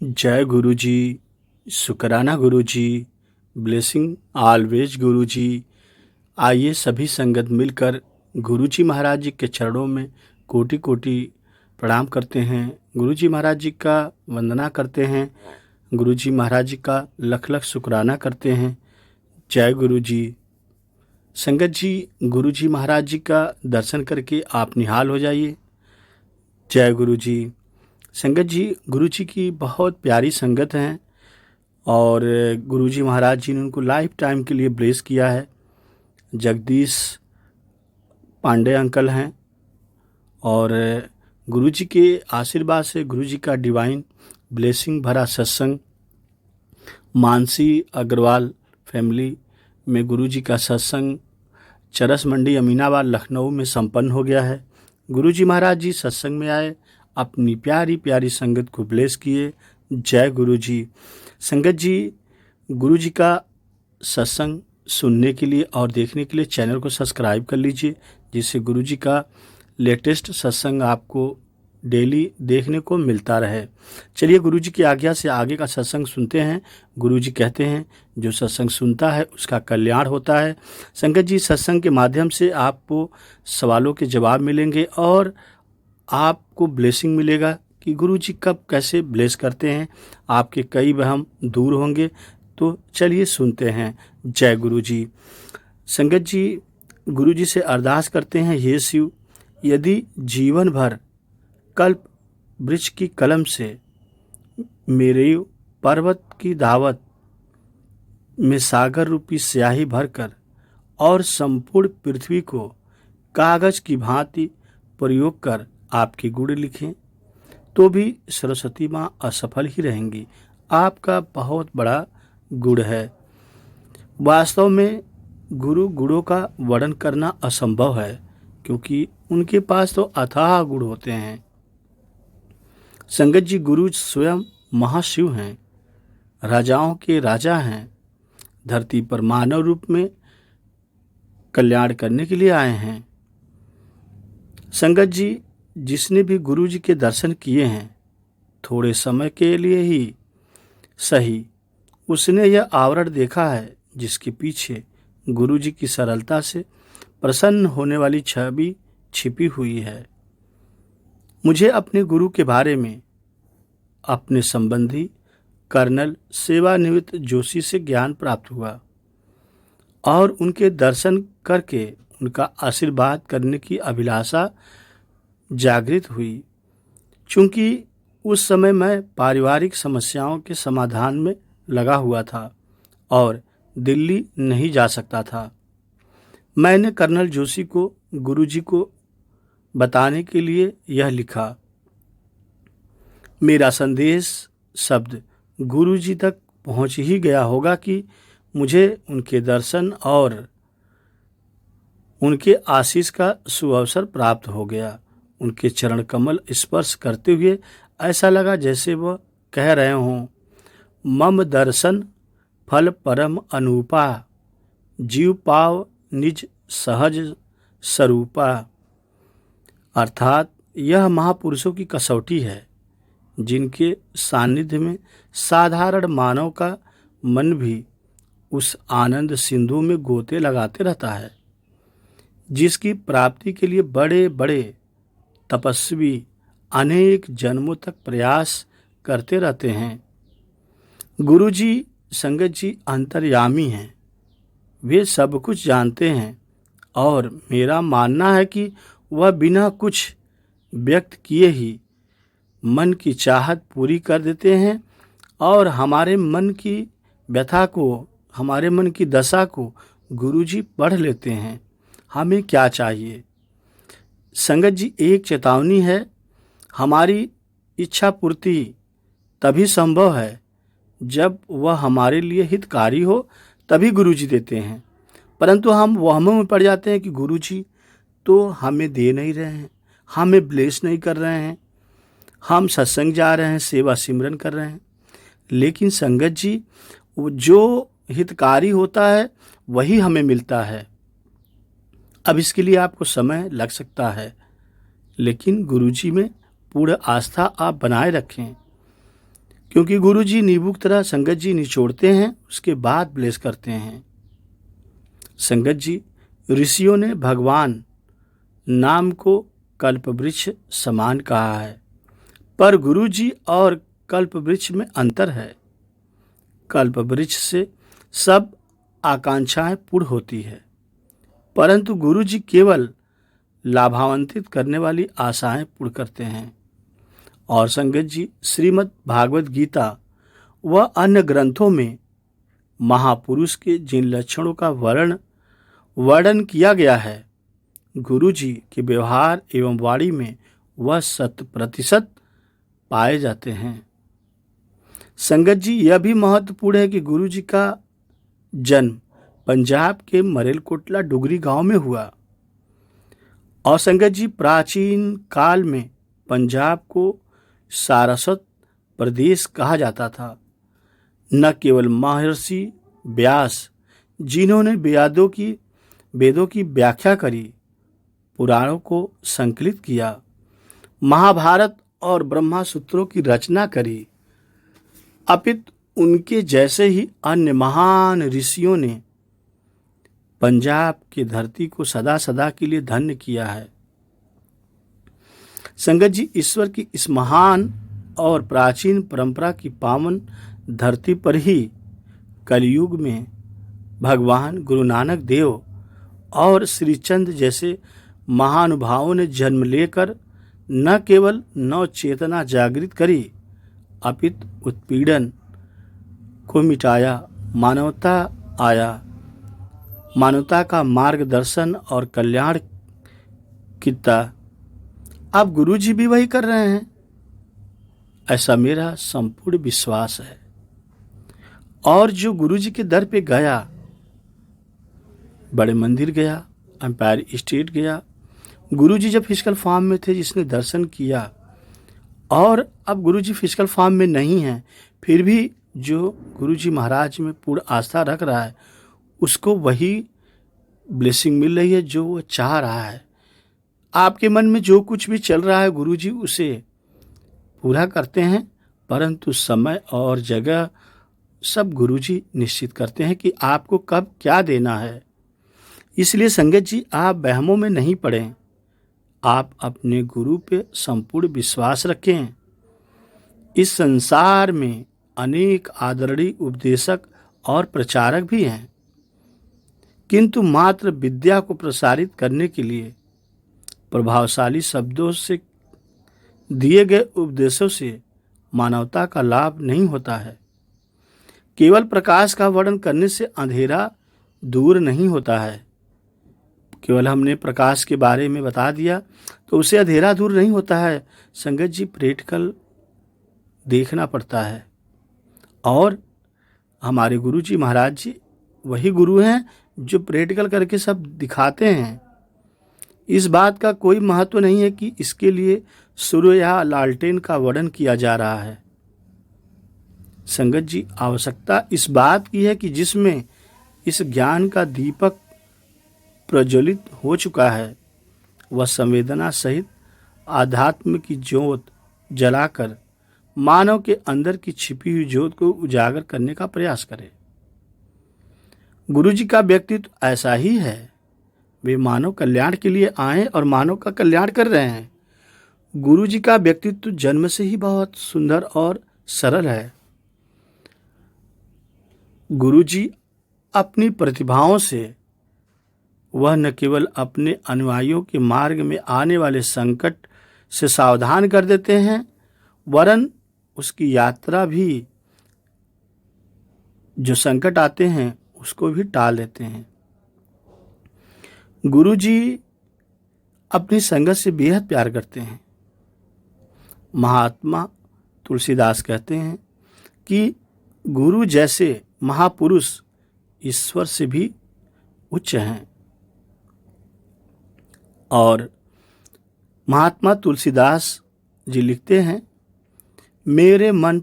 जय गुरु जी, शुकराना गुरु जी, blessing always गुरु जी। आइए सभी संगत मिलकर गुरु जी महाराज जी के चरणों में कोटि कोटि प्रणाम करते हैं। गुरु जी महाराज जी का वंदना करते हैं। गुरु जी महाराज जी का लख लख शुकराना करते हैं। जय गुरु जी। संगत जी, गुरु जी महाराज जी का दर्शन करके आप निहाल हो जाइए। जय गुरु जी। संगत जी, गुरु जी की बहुत प्यारी संगत हैं और गुरु जी महाराज जी ने उनको लाइफ टाइम के लिए ब्लेस किया है। जगदीश पांडे अंकल हैं और गुरु जी के आशीर्वाद से गुरु जी का डिवाइन ब्लेसिंग भरा सत्संग मानसी अग्रवाल फैमिली में गुरु जी का सत्संग चरस मंडी अमीनाबाद लखनऊ में संपन्न हो गया है। गुरु जी महाराज जी सत्संग में आए, अपनी प्यारी प्यारी संगत को ब्लेस किए। जय गुरु जी। संगत जी, गुरु जी का सत्संग सुनने के लिए और देखने के लिए चैनल को सब्सक्राइब कर लीजिए, जिससे गुरु जी का लेटेस्ट सत्संग आपको डेली देखने को मिलता रहे। चलिए गुरु जी की आज्ञा से आगे का सत्संग सुनते हैं। गुरु जी कहते हैं, जो सत्संग सुनता है उसका कल्याण होता है। संगत जी, सत्संग के माध्यम से आपको सवालों के जवाब मिलेंगे और आपको ब्लेसिंग मिलेगा कि गुरु जी कब कैसे ब्लेस करते हैं। आपके कई वहम दूर होंगे। तो चलिए सुनते हैं। जय गुरु जी। संगत जी, गुरु जी से अरदास करते हैं, हे शिव, यदि जीवन भर कल्प वृक्ष की कलम से मेरे पर्वत की दावत में सागर रूपी स्याही भरकर और संपूर्ण पृथ्वी को कागज की भांति प्रयोग कर आपके गुण लिखें, तो भी सरस्वती माँ असफल ही रहेंगी। आपका बहुत बड़ा गुण है। वास्तव में गुरु गुणों का वर्णन करना असंभव है, क्योंकि उनके पास तो अथाह गुण होते हैं। संगत जी, गुरु स्वयं महाशिव हैं, राजाओं के राजा हैं, धरती पर मानव रूप में कल्याण करने के लिए आए हैं। संगत जी, जिसने भी गुरु जी के दर्शन किए हैं, थोड़े समय के लिए ही सही, उसने यह आवरण देखा है जिसके पीछे गुरु जी की सरलता से प्रसन्न होने वाली छवि छिपी हुई है। मुझे अपने गुरु के बारे में अपने संबंधी कर्नल सेवानिवृत्त जोशी से ज्ञान प्राप्त हुआ और उनके दर्शन करके उनका आशीर्वाद करने की अभिलाषा जागृत हुई। चूंकि उस समय मैं पारिवारिक समस्याओं के समाधान में लगा हुआ था और दिल्ली नहीं जा सकता था, मैंने कर्नल जोशी को गुरुजी को बताने के लिए यह लिखा। मेरा संदेश शब्द गुरुजी तक पहुंच ही गया होगा कि मुझे उनके दर्शन और उनके आशीष का सुअवसर प्राप्त हो गया। उनके चरण कमल स्पर्श करते हुए ऐसा लगा जैसे वह कह रहे हों, मम दर्शन फल परम अनूपा, जीव पाव निज सहज स्वरूपा। अर्थात यह महापुरुषों की कसौटी है, जिनके सानिध्य में साधारण मानव का मन भी उस आनंद सिंधु में गोते लगाते रहता है, जिसकी प्राप्ति के लिए बड़े बड़े तपस्वी अनेक जन्मों तक प्रयास करते रहते हैं। गुरु जी, संगत जी अंतर्यामी हैं, वे सब कुछ जानते हैं और मेरा मानना है कि वह बिना कुछ व्यक्त किए ही मन की चाहत पूरी कर देते हैं और हमारे मन की व्यथा को, हमारे मन की दशा को गुरुजी पढ़ लेते हैं। हमें क्या चाहिए? संगत जी, एक चेतावनी है, हमारी इच्छा पूर्ति तभी संभव है जब वह हमारे लिए हितकारी हो, तभी गुरुजी देते हैं। परंतु हम वहमों में पड़ जाते हैं कि गुरुजी तो हमें दे नहीं रहे हैं, हमें ब्लेस नहीं कर रहे हैं, हम सत्संग जा रहे हैं, सेवा सिमरन कर रहे हैं, लेकिन संगत जी, जो हितकारी होता है वही हमें मिलता है। अब इसके लिए आपको समय लग सकता है, लेकिन गुरुजी में पूर्ण आस्था आप बनाए रखें। क्योंकि गुरु जी नींबू की तरह संगत जी निचोड़ते हैं, उसके बाद ब्लेस करते हैं। संगत जी, ऋषियों ने भगवान नाम को कल्पवृक्ष समान कहा है, पर गुरु जी और कल्पवृक्ष में अंतर है। कल्पवृक्ष से सब आकांक्षाएं पूर्ण होती है, परंतु गुरु जी केवल लाभान्वित करने वाली आशाएं पूर्ण करते हैं। और संगत जी, श्रीमद् भागवत गीता व अन्य ग्रंथों में महापुरुष के जिन लक्षणों का वर्णन किया गया है, गुरु जी के व्यवहार एवं वाणी में वह 100% पाए जाते हैं। संगत जी, यह भी महत्वपूर्ण है कि गुरु जी का जन्म पंजाब के मरेलकोटला डुगरी गांव में हुआ। और संगत जी, प्राचीन काल में पंजाब को सारस्वत प्रदेश कहा जाता था। न केवल महर्षि व्यास, जिन्होंने वेदों की व्याख्या करी, पुराणों को संकलित किया, महाभारत और ब्रह्मा सूत्रों की रचना करी, अपितु उनके जैसे ही अन्य महान ऋषियों ने पंजाब की धरती को सदा सदा के लिए धन्य किया है। संगत जी, ईश्वर की इस महान और प्राचीन परंपरा की पावन धरती पर ही कलयुग में भगवान गुरु नानक देव और श्री चंद जैसे महानुभावों ने जन्म लेकर न केवल नव चेतना जागृत करी, अपितु उत्पीड़न को मिटाया, मानवता का मार्गदर्शन और कल्याण किया। अब गुरु जी भी वही कर रहे हैं, ऐसा मेरा संपूर्ण विश्वास है। और जो गुरु जी के दर पे गया, बड़े मंदिर गया, एम्पायर स्टेट गया, गुरु जी जब फिजिकल फॉर्म में थे, जिसने दर्शन किया, और अब गुरु जी फिजिकल फॉर्म में नहीं हैं, फिर भी जो गुरु जी महाराज में पूर्ण आस्था रख रहा है, उसको वही ब्लेसिंग मिल रही है जो वो चाह रहा है। आपके मन में जो कुछ भी चल रहा है, गुरु जी उसे पूरा करते हैं, परंतु समय और जगह सब गुरु जी निश्चित करते हैं कि आपको कब क्या देना है। इसलिए संगत जी, आप वहमों में नहीं पड़ें, आप अपने गुरु पे संपूर्ण विश्वास रखें। इस संसार में अनेक आदरणीय उपदेशक और प्रचारक भी हैं, किंतु मात्र विद्या को प्रसारित करने के लिए प्रभावशाली शब्दों से दिए गए उपदेशों से मानवता का लाभ नहीं होता है। केवल प्रकाश का वर्णन करने से अंधेरा दूर नहीं होता है। केवल हमने प्रकाश के बारे में बता दिया तो उससे अंधेरा दूर नहीं होता है। संगत जी, प्रैक्टिकल देखना पड़ता है। और हमारे गुरु जी महाराज जी वही गुरु हैं जो प्रैक्टिकल करके सब दिखाते हैं। इस बात का कोई महत्व नहीं है कि इसके लिए सूर्य या लालटेन का वर्णन किया जा रहा है। संगत जी, आवश्यकता इस बात की है कि जिसमें इस ज्ञान का दीपक प्रज्वलित हो चुका है, वह संवेदना सहित आध्यात्म की ज्योत जलाकर मानव के अंदर की छिपी हुई ज्योत को उजागर करने का प्रयास करे। गुरु जी का व्यक्तित्व ऐसा ही है। वे मानव कल्याण के लिए आए और मानव का कल्याण कर रहे हैं। गुरु जी का व्यक्तित्व जन्म से ही बहुत सुंदर और सरल है। गुरु जी अपनी प्रतिभाओं से वह न केवल अपने अनुयायियों के मार्ग में आने वाले संकट से सावधान कर देते हैं, वरन उसकी यात्रा भी, जो संकट आते हैं उसको भी टाल देते हैं। गुरु जी अपनी संगत से बेहद प्यार करते हैं। महात्मा तुलसीदास कहते हैं कि गुरु जैसे महापुरुष ईश्वर से भी उच्च हैं। और महात्मा तुलसीदास जी लिखते हैं, मेरे मन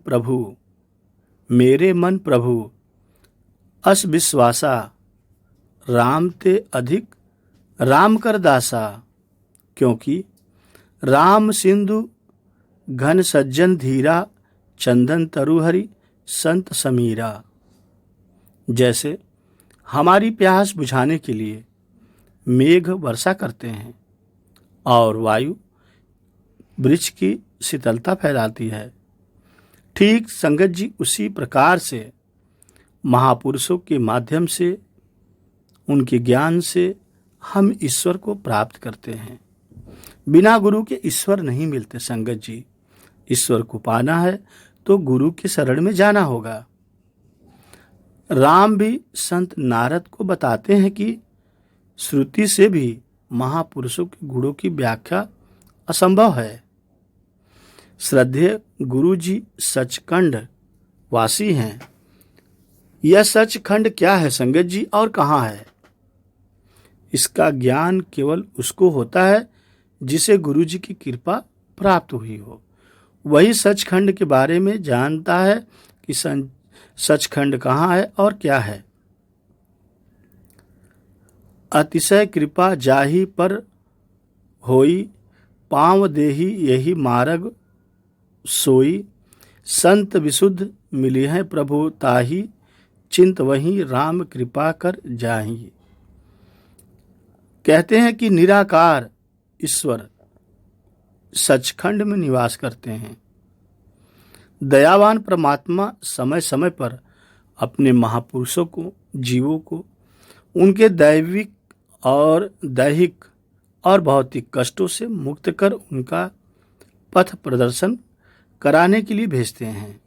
प्रभु अस विश्वासा, राम ते अधिक राम कर दासा, क्योंकि राम सिंधु घन सज्जन धीरा चंदन तरुहरि संत समीरा। जैसे हमारी प्यास बुझाने के लिए मेघ वर्षा करते हैं और वायु वृक्ष की शीतलता फैलाती है, ठीक संगत जी उसी प्रकार से महापुरुषों के माध्यम से, उनके ज्ञान से हम ईश्वर को प्राप्त करते हैं। बिना गुरु के ईश्वर नहीं मिलते संगत जी। ईश्वर को पाना है तो गुरु के शरण में जाना होगा। राम भी संत नारद को बताते हैं कि श्रुति से भी महापुरुषों के गुणों की व्याख्या असंभव है। श्रद्धेय गुरु जी सचखंड वासी हैं। यह सचखंड क्या है संगत जी और कहाँ है? इसका ज्ञान केवल उसको होता है जिसे गुरु जी की कृपा प्राप्त हुई हो। वही सचखंड के बारे में जानता है कि सचखंड कहाँ है और क्या है। अतिशय कृपा जाहि पर होई, पाँव देहि यही मार्ग सोई। संत विशुद्ध मिली है प्रभु ताहि, चिंत वहीं राम कृपा कर जाहि। कहते हैं कि निराकार ईश्वर सचखंड में निवास करते हैं। दयावान परमात्मा समय समय पर अपने महापुरुषों को, जीवों को उनके दैविक और दैहिक और भौतिक कष्टों से मुक्त कर उनका पथ प्रदर्शन कराने के लिए भेजते हैं।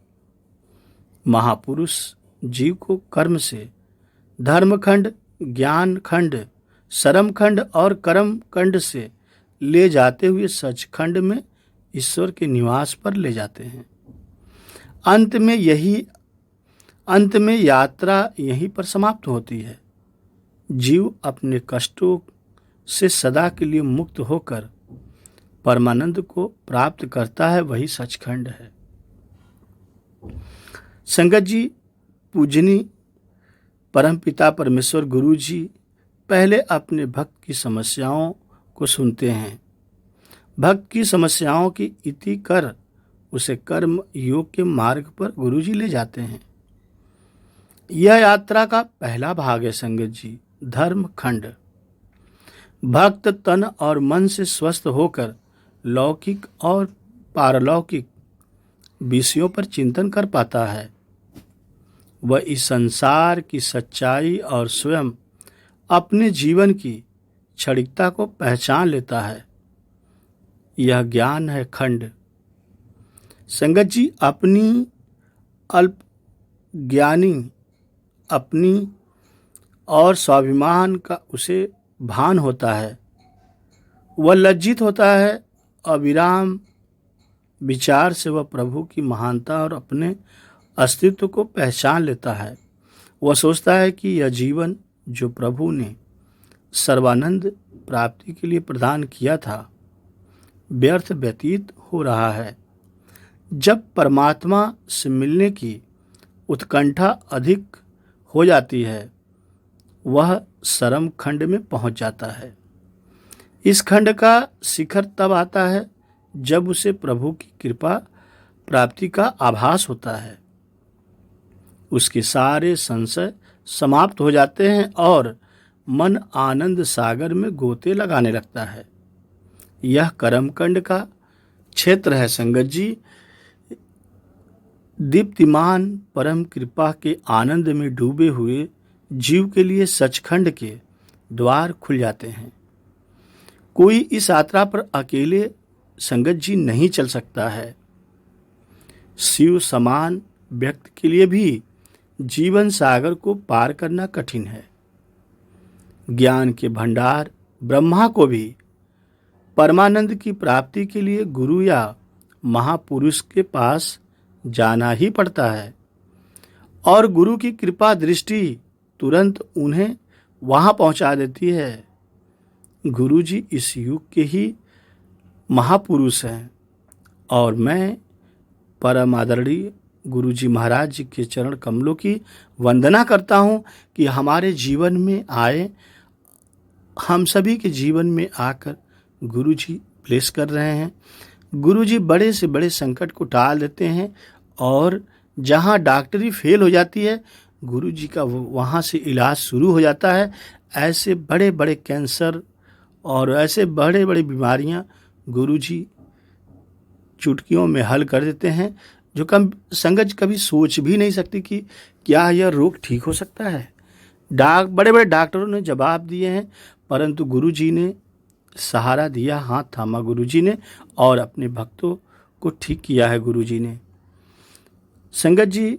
महापुरुष जीव को कर्म से धर्मखंड, ज्ञान खंड, शर्म खंड और कर्म खंड से ले जाते हुए सचखंड में ईश्वर के निवास पर ले जाते हैं। अंत में यात्रा यहीं पर समाप्त होती है। जीव अपने कष्टों से सदा के लिए मुक्त होकर परमानंद को प्राप्त करता है, वही सचखंड है। संगत जी, पूजनी परमपिता परमेश्वर गुरु जी पहले अपने भक्त की समस्याओं को सुनते हैं। भक्त की समस्याओं की इति कर उसे कर्म योग के मार्ग पर गुरु जी ले जाते हैं। यह यात्रा का पहला भाग है संगत जी, धर्म खंड। भक्त तन और मन से स्वस्थ होकर लौकिक और पारलौकिक विषयों पर चिंतन कर पाता है। वह इस संसार की सच्चाई और स्वयं अपने जीवन की क्षणिकता को पहचान लेता है। यह ज्ञान है खंड। संगत जी, अपनी अल्प ज्ञानी अपनी और स्वाभिमान का उसे भान होता है। वह लज्जित होता है। अविराम विचार से वह प्रभु की महानता और अपने अस्तित्व को पहचान लेता है। वह सोचता है कि यह जीवन जो प्रभु ने सर्वानंद प्राप्ति के लिए प्रदान किया था, व्यर्थ व्यतीत हो रहा है। जब परमात्मा से मिलने की उत्कंठा अधिक हो जाती है, वह शर्म खंड में पहुंच जाता है। इस खंड का शिखर तब आता है जब उसे प्रभु की कृपा प्राप्ति का आभास होता है। उसके सारे संशय समाप्त हो जाते हैं और मन आनंद सागर में गोते लगाने लगता है। यह कर्मकांड का क्षेत्र है संगत जी। दीप्तिमान परम कृपा के आनंद में डूबे हुए जीव के लिए सचखंड के द्वार खुल जाते हैं। कोई इस यात्रा पर अकेले संगत जी नहीं चल सकता है। शिव समान व्यक्ति के लिए भी जीवन सागर को पार करना कठिन है। ज्ञान के भंडार ब्रह्मा को भी परमानंद की प्राप्ति के लिए गुरु या महापुरुष के पास जाना ही पड़ता है और गुरु की कृपा दृष्टि तुरंत उन्हें वहां पहुंचा देती है। गुरु जी इस युग के ही महापुरुष हैं और मैं परम आदरणीय गुरु जी महाराज जी के चरण कमलों की वंदना करता हूँ कि हमारे जीवन में आए, हम सभी के जीवन में आकर गुरु जी ब्लेस कर रहे हैं। गुरु जी बड़े से बड़े संकट को टाल देते हैं और जहाँ डॉक्टरी फेल हो जाती है, गुरु जी का वहाँ से इलाज शुरू हो जाता है। ऐसे बड़े बड़े कैंसर और ऐसे बड़े बड़े बीमारियाँ गुरु जी चुटकियों में हल कर देते हैं, जो संगत कभी सोच भी नहीं सकती कि क्या यह रोग ठीक हो सकता है। बड़े बड़े डॉक्टरों ने जवाब दिए हैं, परंतु गुरु जी ने सहारा दिया, हाथ थामा गुरु जी ने और अपने भक्तों को ठीक किया है गुरु जी ने। संगत जी,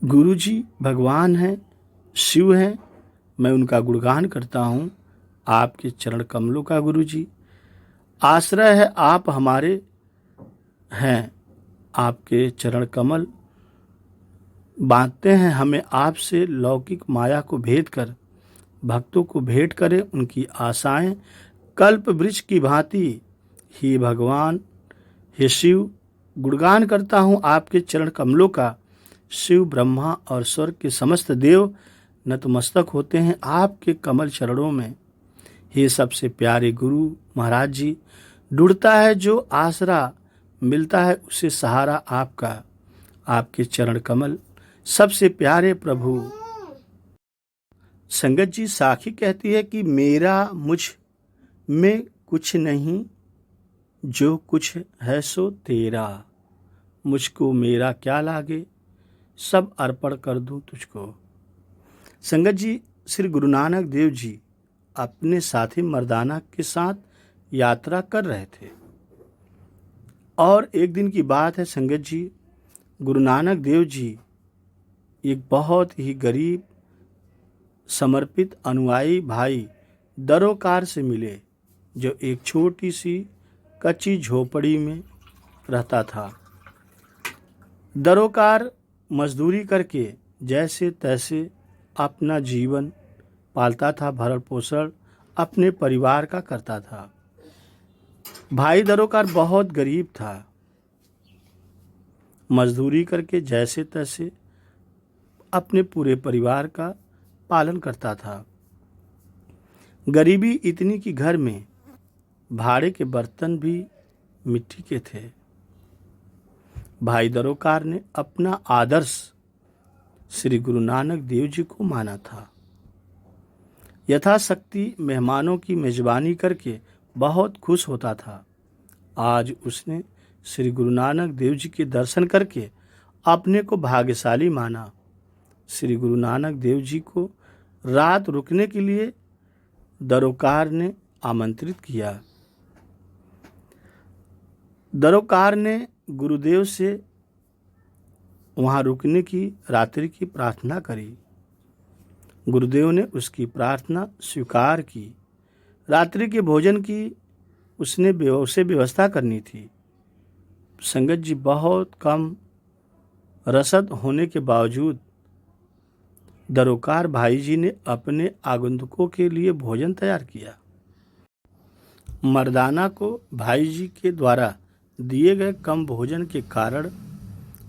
गुरु जी भगवान हैं, शिव हैं। मैं उनका गुणगान करता हूँ। आपके चरण कमलों का गुरु जी आश्रय है, आप हमारे हैं। आपके चरण कमल बांधते हैं हमें आपसे, लौकिक माया को भेद कर भक्तों को भेंट करें उनकी आशाएं कल्प वृक्ष की भांति। हे भगवान, हे शिव, गुणगान करता हूँ आपके चरण कमलों का। शिव, ब्रह्मा और स्वर्ग के समस्त देव नतमस्तक होते हैं आपके कमल चरणों में। हे सबसे प्यारे गुरु महाराज जी, ढूंढता है जो आसरा, मिलता है उसे सहारा आपका। आपके चरण कमल सबसे प्यारे प्रभु। संगत जी, साखी कहती है कि मेरा मुझ में कुछ नहीं, जो कुछ है सो तेरा। मुझको मेरा क्या लागे, सब अर्पण कर दूं तुझको। संगत जी, श्री गुरु नानक देव जी अपने साथी मर्दाना के साथ यात्रा कर रहे थे और एक दिन की बात है संगत जी, गुरु नानक देव जी एक बहुत ही गरीब समर्पित अनुयायी भाई दरोकार से मिले, जो एक छोटी सी कच्ची झोपड़ी में रहता था। दरोकार मजदूरी करके जैसे तैसे अपना जीवन पालता था, भरण पोषण अपने परिवार का करता था। भाई दरोकार बहुत गरीब था, मजदूरी करके जैसे तैसे अपने पूरे परिवार का पालन करता था। गरीबी इतनी कि घर में भाड़े के बर्तन भी मिट्टी के थे। भाई दरोकार ने अपना आदर्श श्री गुरु नानक देव जी को माना था। यथाशक्ति मेहमानों की मेजबानी करके बहुत खुश होता था। आज उसने श्री गुरु नानक देव जी के दर्शन करके अपने को भाग्यशाली माना। श्री गुरु नानक देव जी को रात रुकने के लिए दरोकार ने आमंत्रित किया। दरोकार ने गुरुदेव से वहाँ रुकने की रात्रि की प्रार्थना करी। गुरुदेव ने उसकी प्रार्थना स्वीकार की। रात्रि के भोजन की उसे व्यवस्था करनी थी। संगत जी, बहुत कम रसद होने के बावजूद दरोकार भाई जी ने अपने आगंतुकों के लिए भोजन तैयार किया। मर्दाना को भाई जी के द्वारा दिए गए कम भोजन के कारण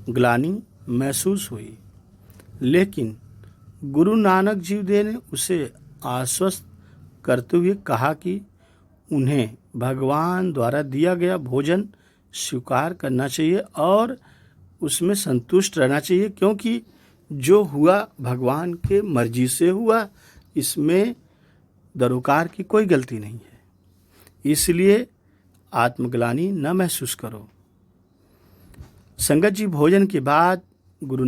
ग्लानि महसूस हुई, लेकिन गुरु नानक जी देव ने उसे आश्वस्त करते हुए कहा कि उन्हें भगवान द्वारा दिया गया भोजन स्वीकार करना चाहिए और उसमें संतुष्ट रहना चाहिए, क्योंकि जो हुआ भगवान के मर्जी से हुआ, इसमें दरोकार की कोई गलती नहीं है। इसलिए आत्मग्लानि न महसूस करो। संगत जी, भोजन के बाद गुरु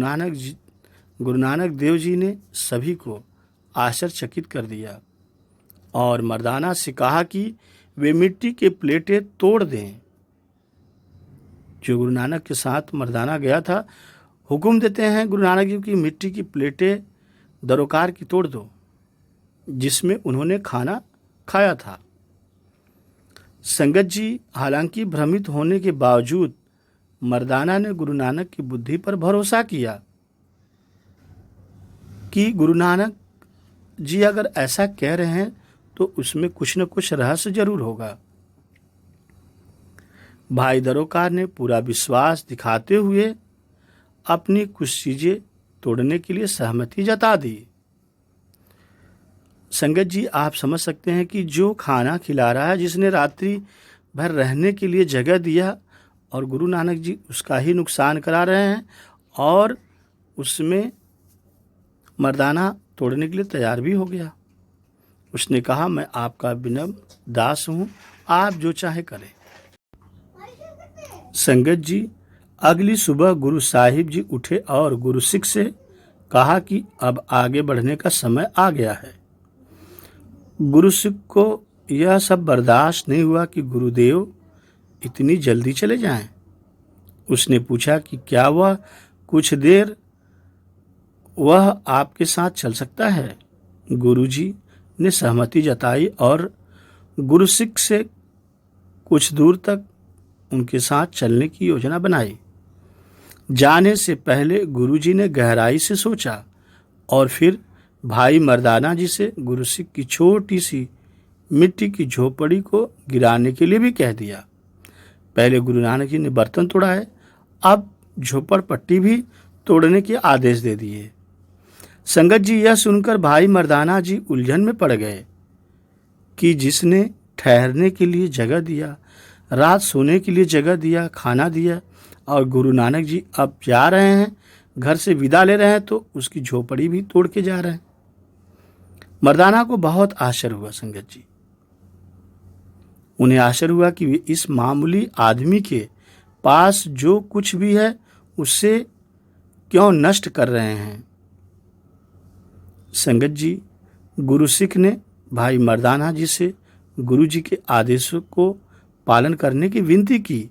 नानक देव जी ने सभी को आश्चर्यचकित कर दिया और मर्दाना से कहा कि वे मिट्टी के प्लेटें तोड़ दें। जो गुरु नानक के साथ मर्दाना गया था, हुक्म देते हैं गुरु नानक जी की मिट्टी की प्लेटें दरोकार की तोड़ दो, जिसमें उन्होंने खाना खाया था। संगत जी, हालांकि भ्रमित होने के बावजूद मर्दाना ने गुरु नानक की बुद्धि पर भरोसा किया कि गुरु नानक जी अगर ऐसा कह रहे हैं तो उसमें कुछ न कुछ रहस्य जरूर होगा। भाई दरोकार ने पूरा विश्वास दिखाते हुए अपनी कुछ चीजें तोड़ने के लिए सहमति जता दी। संगत जी, आप समझ सकते हैं कि जो खाना खिला रहा है, जिसने रात्रि भर रहने के लिए जगह दिया और गुरु नानक जी उसका ही नुकसान करा रहे हैं और उसमें मर्दाना तोड़ने के लिए तैयार भी हो गया। उसने कहा, मैं आपका विनम्र दास हूँ, आप जो चाहे करें। संगत जी, अगली सुबह गुरु साहिब जी उठे और गुरु सिख से कहा कि अब आगे बढ़ने का समय आ गया है। गुरु सिख को यह सब बर्दाश्त नहीं हुआ कि गुरुदेव इतनी जल्दी चले जाएं। उसने पूछा कि क्या वह कुछ देर वह आपके साथ चल सकता है। गुरुजी ने सहमति जताई और गुरु सिख से कुछ दूर तक उनके साथ चलने की योजना बनाई। जाने से पहले गुरुजी ने गहराई से सोचा और फिर भाई मर्दाना जी से गुरु सिख की छोटी सी मिट्टी की झोपड़ी को गिराने के लिए भी कह दिया। पहले गुरु नानक जी ने बर्तन तोड़ाए, अब झोपड़पट्टी भी तोड़ने के आदेश दे दिए। संगत जी, यह सुनकर भाई मर्दाना जी उलझन में पड़ गए कि जिसने ठहरने के लिए जगह दिया, रात सोने के लिए जगह दिया, खाना दिया और गुरु नानक जी अब जा रहे हैं, घर से विदा ले रहे हैं, तो उसकी झोपड़ी भी तोड़ के जा रहे हैं। मर्दाना को बहुत आश्चर्य हुआ। संगत जी, उन्हें आश्चर्य हुआ कि वे इस मामूली आदमी के पास जो कुछ भी है उससे क्यों नष्ट कर रहे हैं। संगत जी, गुरु सिख ने भाई मर्दाना जी से गुरु जी के आदेशों को पालन करने की विनती की।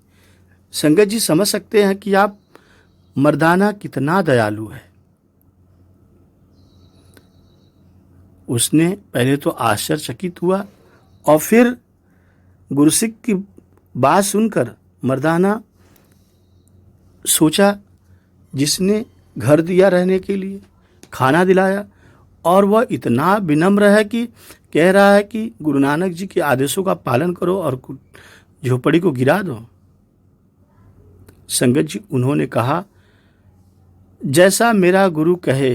संगत जी, समझ सकते हैं कि आप मर्दाना कितना दयालु है। उसने पहले तो आश्चर्यचकित हुआ और फिर गुरु सिख की बात सुनकर मर्दाना सोचा, जिसने घर दिया रहने के लिए, खाना दिलाया और वह इतना विनम्र है कि कह रहा है कि गुरु नानक जी के आदेशों का पालन करो और झोपड़ी को गिरा दो। संगत जी, उन्होंने कहा, जैसा मेरा गुरु कहे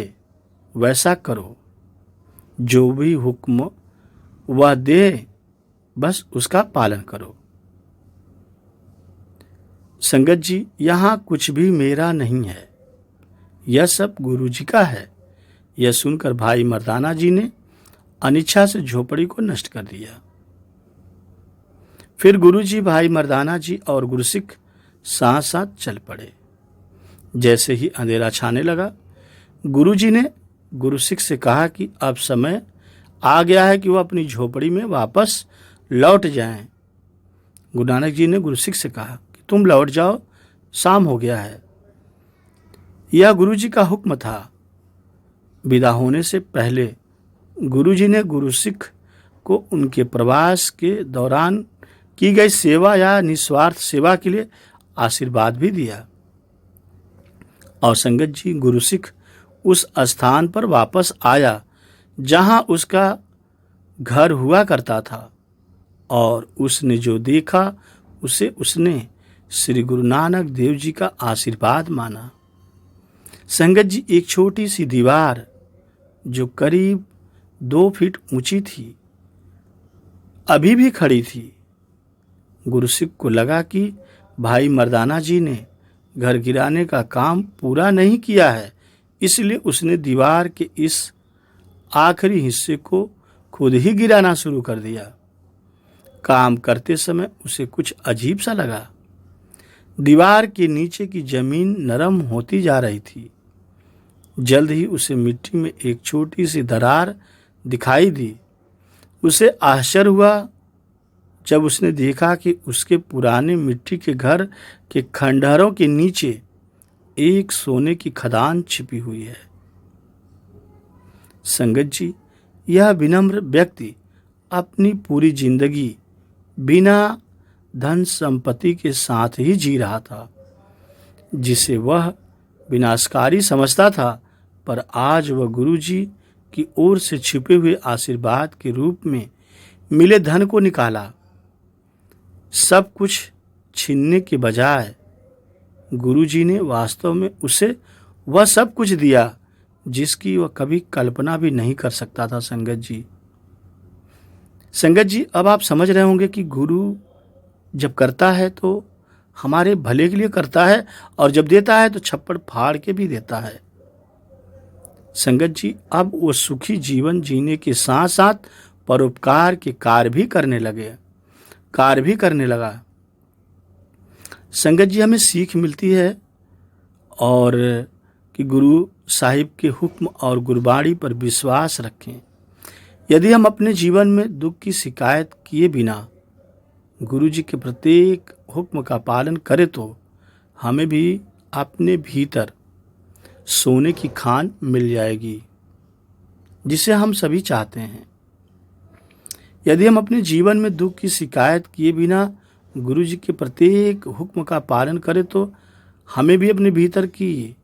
वैसा करो, जो भी हुक्म वह दे बस उसका पालन करो। संगत जी, यहाँ कुछ भी मेरा नहीं है, यह सब गुरु जी का है। यह सुनकर भाई मर्दाना जी ने अनिच्छा से झोपड़ी को नष्ट कर दिया। फिर गुरु जी, भाई मर्दाना जी और गुरु सिख साथ साथ चल पड़े। जैसे ही अंधेरा छाने लगा, गुरु जी ने गुरु सिख से कहा कि अब समय आ गया है कि वह अपनी झोपड़ी में वापस लौट जाएं। गुरु नानक जी ने गुरु सिख से कहा कि तुम लौट जाओ, शाम हो गया है। यह गुरु जी का हुक्म था। विदा होने से पहले गुरु जी ने गुरु सिख को उनके प्रवास के दौरान की गई सेवा या निस्वार्थ सेवा के लिए आशीर्वाद भी दिया। और संगत जी, गुरु सिख उस स्थान पर वापस आया जहां उसका घर हुआ करता था और उसने जो देखा उसे उसने श्री गुरु नानक देव जी का आशीर्वाद माना। संगत जी, एक छोटी सी दीवार जो करीब 2 फीट ऊंची थी अभी भी खड़ी थी। गुरु सिख को लगा कि भाई मर्दाना जी ने घर गिराने का काम पूरा नहीं किया है, इसलिए उसने दीवार के इस आखिरी हिस्से को खुद ही गिराना शुरू कर दिया। काम करते समय उसे कुछ अजीब सा लगा। दीवार के नीचे की जमीन नरम होती जा रही थी। जल्द ही उसे मिट्टी में एक छोटी सी दरार दिखाई दी। उसे आश्चर्य हुआ जब उसने देखा कि उसके पुराने मिट्टी के घर के खंडहरों के नीचे एक सोने की खदान छिपी हुई है। संगत जी, यह विनम्र व्यक्ति अपनी पूरी जिंदगी बिना धन संपत्ति के साथ ही जी रहा था, जिसे वह विनाशकारी समझता था, पर आज वह गुरु जी की ओर से छिपे हुए आशीर्वाद के रूप में मिले धन को निकाला। सब कुछ छीनने के बजाय गुरु जी ने वास्तव में उसे वह सब कुछ दिया जिसकी वह कभी कल्पना भी नहीं कर सकता था। संगत जी, अब आप समझ रहे होंगे कि गुरु जब करता है तो हमारे भले के लिए करता है, और जब देता है तो छप्पड़ फाड़ के भी देता है। संगत जी, अब वो सुखी जीवन जीने के साथ साथ परोपकार के कार्य भी करने लगा। संगत जी, हमें सीख मिलती है और कि गुरु साहिब के हुक्म और गुरबाणी पर विश्वास रखें। यदि हम अपने जीवन में दुख की शिकायत किए बिना गुरु जी के प्रत्येक हुक्म का पालन करें तो हमें भी अपने भीतर सोने की खान मिल जाएगी, जिसे हम सभी चाहते हैं। यदि हम अपने जीवन में दुख की शिकायत किए बिना गुरु जी के प्रत्येक हुक्म का पालन करें तो हमें भी अपने भीतर की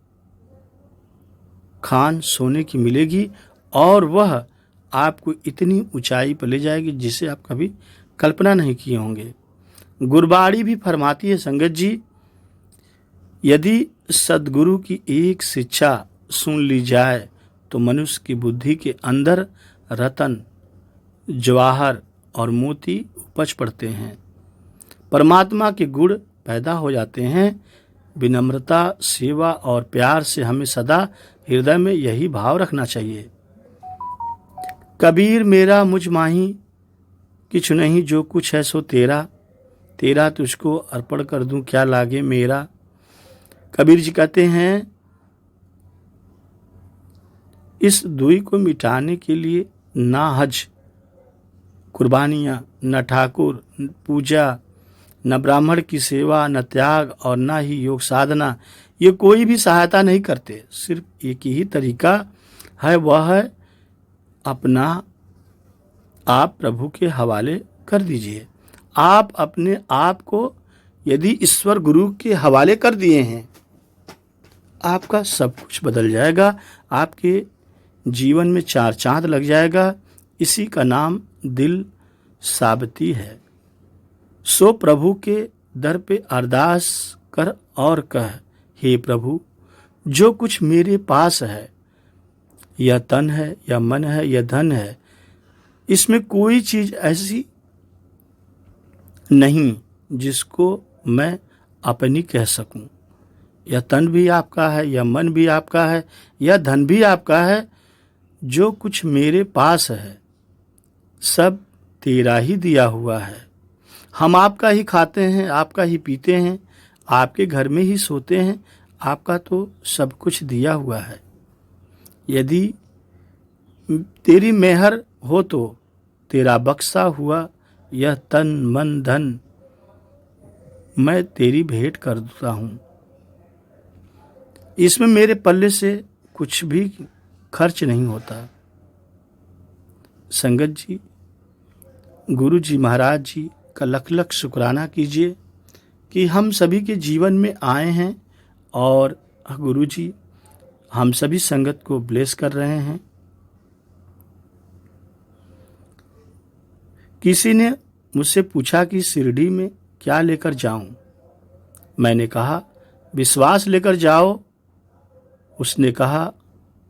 खान सोने की मिलेगी, और वह आपको इतनी ऊंचाई पर ले जाएगी जिसे आप कभी कल्पना नहीं किए होंगे। गुरबाणी भी फरमाती है संगत जी, यदि सद्गुरु की एक शिक्षा सुन ली जाए तो मनुष्य की बुद्धि के अंदर रतन, जवाहर और मोती उपज पड़ते हैं। परमात्मा के गुण पैदा हो जाते हैं। विनम्रता, सेवा और प्यार से हमें सदा हृदय में यही भाव रखना चाहिए। कबीर मेरा मुझ माही किछु नहीं, जो कुछ है सो तेरा, तेरा तुझको अर्पण कर दूं क्या लागे मेरा। कबीर जी कहते हैं, इस दुई को मिटाने के लिए ना हज कुर्बानियाँ, न ठाकुर पूजा, न ब्राह्मण की सेवा, न त्याग और न ही योग साधना, ये कोई भी सहायता नहीं करते। सिर्फ एक ही तरीका है, वह है अपना आप प्रभु के हवाले कर दीजिए। आप अपने आप को यदि ईश्वर गुरु के हवाले कर दिए हैं, आपका सब कुछ बदल जाएगा, आपके जीवन में चार चांद लग जाएगा। इसी का नाम दिल साबती है। सो प्रभु के दर पे अरदास कर और कह, हे प्रभु, जो कुछ मेरे पास है, या तन है या मन है या धन है, इसमें कोई चीज ऐसी नहीं जिसको मैं अपनी कह सकूं। या तन भी आपका है, या मन भी आपका है, या धन भी आपका है। जो कुछ मेरे पास है सब तेरा ही दिया हुआ है। हम आपका ही खाते हैं, आपका ही पीते हैं, आपके घर में ही सोते हैं। आपका तो सब कुछ दिया हुआ है। यदि तेरी मेहर हो तो तेरा बक्सा हुआ यह तन मन धन मैं तेरी भेंट कर देता हूँ। इसमें मेरे पल्ले से कुछ भी खर्च नहीं होता। संगत जी, गुरु जी महाराज जी का लख लख शुक्राना कीजिए कि हम सभी के जीवन में आए हैं और गुरु जी हम सभी संगत को ब्लेस कर रहे हैं। किसी ने मुझसे पूछा कि शिरडी में क्या लेकर जाऊं। मैंने कहा, विश्वास लेकर जाओ। उसने कहा,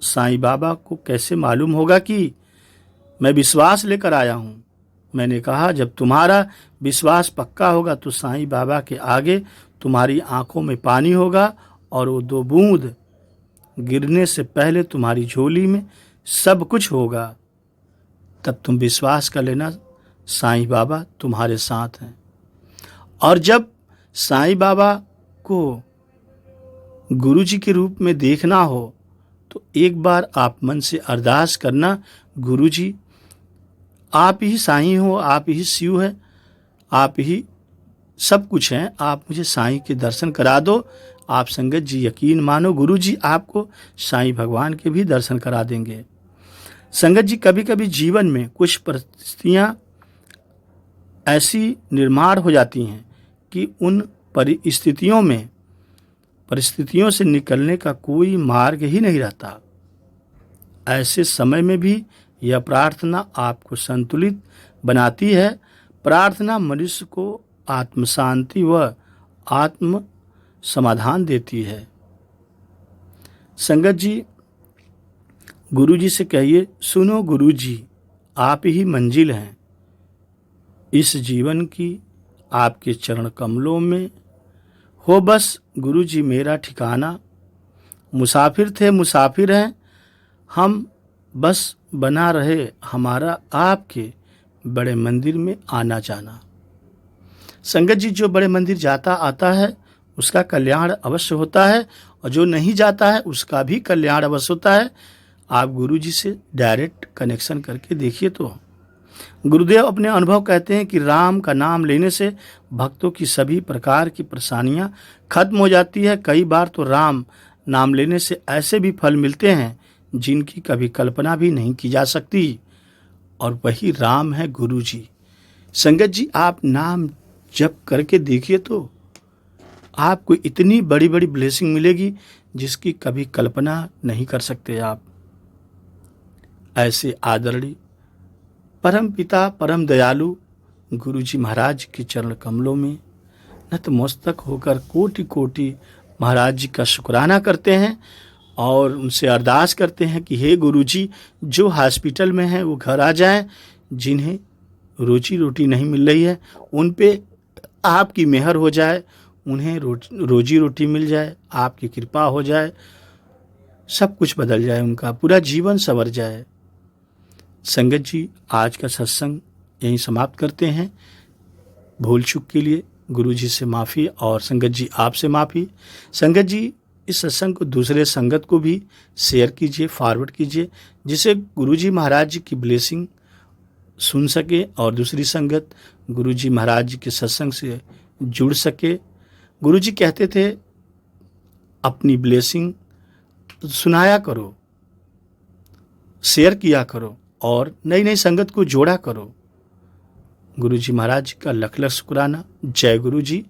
साईं बाबा को कैसे मालूम होगा कि मैं विश्वास लेकर आया हूं। मैंने कहा, जब तुम्हारा विश्वास पक्का होगा तो साईं बाबा के आगे तुम्हारी आंखों में पानी होगा, और वो दो बूंद गिरने से पहले तुम्हारी झोली में सब कुछ होगा। तब तुम विश्वास कर लेना, साईं बाबा तुम्हारे साथ हैं। और जब साईं बाबा को गुरु जी के रूप में देखना हो तो एक बार आप मन से अरदास करना, गुरु जी आप ही साईं हो, आप ही शिव है, आप ही सब कुछ हैं, आप मुझे साईं के दर्शन करा दो। आप संगत जी यकीन मानो, गुरु जी आपको साईं भगवान के भी दर्शन करा देंगे। संगत जी, कभी कभी जीवन में कुछ परिस्थितियां ऐसी निर्माण हो जाती हैं कि उन परिस्थितियों से निकलने का कोई मार्ग ही नहीं रहता। ऐसे समय में भी यह प्रार्थना आपको संतुलित बनाती है। प्रार्थना मनुष्य को आत्म शांति व आत्म समाधान देती है। संगत जी, गुरु जी से कहिए, सुनो गुरु जी, आप ही मंजिल हैं इस जीवन की। आपके चरण कमलों में हो बस गुरु जी मेरा ठिकाना, मुसाफिर थे मुसाफिर हैं हम, बस बना रहे हमारा आपके बड़े मंदिर में आना जाना। संगत जी, जो बड़े मंदिर जाता आता है उसका कल्याण अवश्य होता है, और जो नहीं जाता है उसका भी कल्याण अवश्य होता है। आप गुरु जी से डायरेक्ट कनेक्शन करके देखिए तो। गुरुदेव अपने अनुभव कहते हैं कि राम का नाम लेने से भक्तों की सभी प्रकार की परेशानियां खत्म हो जाती है। कई बार तो राम नाम लेने से ऐसे भी फल मिलते हैं जिनकी कभी कल्पना भी नहीं की जा सकती, और वही राम है गुरु जी। संगत जी, आप नाम जप करके देखिए तो आपको इतनी बड़ी बड़ी ब्लेसिंग मिलेगी जिसकी कभी कल्पना नहीं कर सकते आप। ऐसे आदरणीय परम पिता परम दयालु गुरु जी महाराज के चरण कमलों में नतमस्तक होकर कोटि कोटि महाराज जी का शुक्राना करते हैं और उनसे अरदास करते हैं कि हे गुरु जी, जो हॉस्पिटल में हैं वो घर आ जाएं, जिन्हें रोजी रोटी नहीं मिल रही है उन पे आपकी मेहर हो जाए, उन्हें रोजी रोटी मिल जाए, आपकी कृपा हो जाए, सब कुछ बदल जाए, उनका पूरा जीवन संवर जाए। संगत जी, आज का सत्संग यहीं समाप्त करते हैं। भूल चूक के लिए गुरु जी से माफ़ी और संगत जी आपसे माफ़ी। संगत जी, इस सत्संग को दूसरे संगत को भी शेयर कीजिए, फॉरवर्ड कीजिए, जिससे गुरु जी महाराज जी की ब्लेसिंग सुन सके और दूसरी संगत गुरु जी महाराज जी के सत्संग से जुड़ सके। गुरु जी कहते थे अपनी ब्लेसिंग सुनाया करो, शेयर किया करो और नई नई संगत को जोड़ा करो। गुरु जी महाराज का लख लख शुक्राना। जय गुरु जी।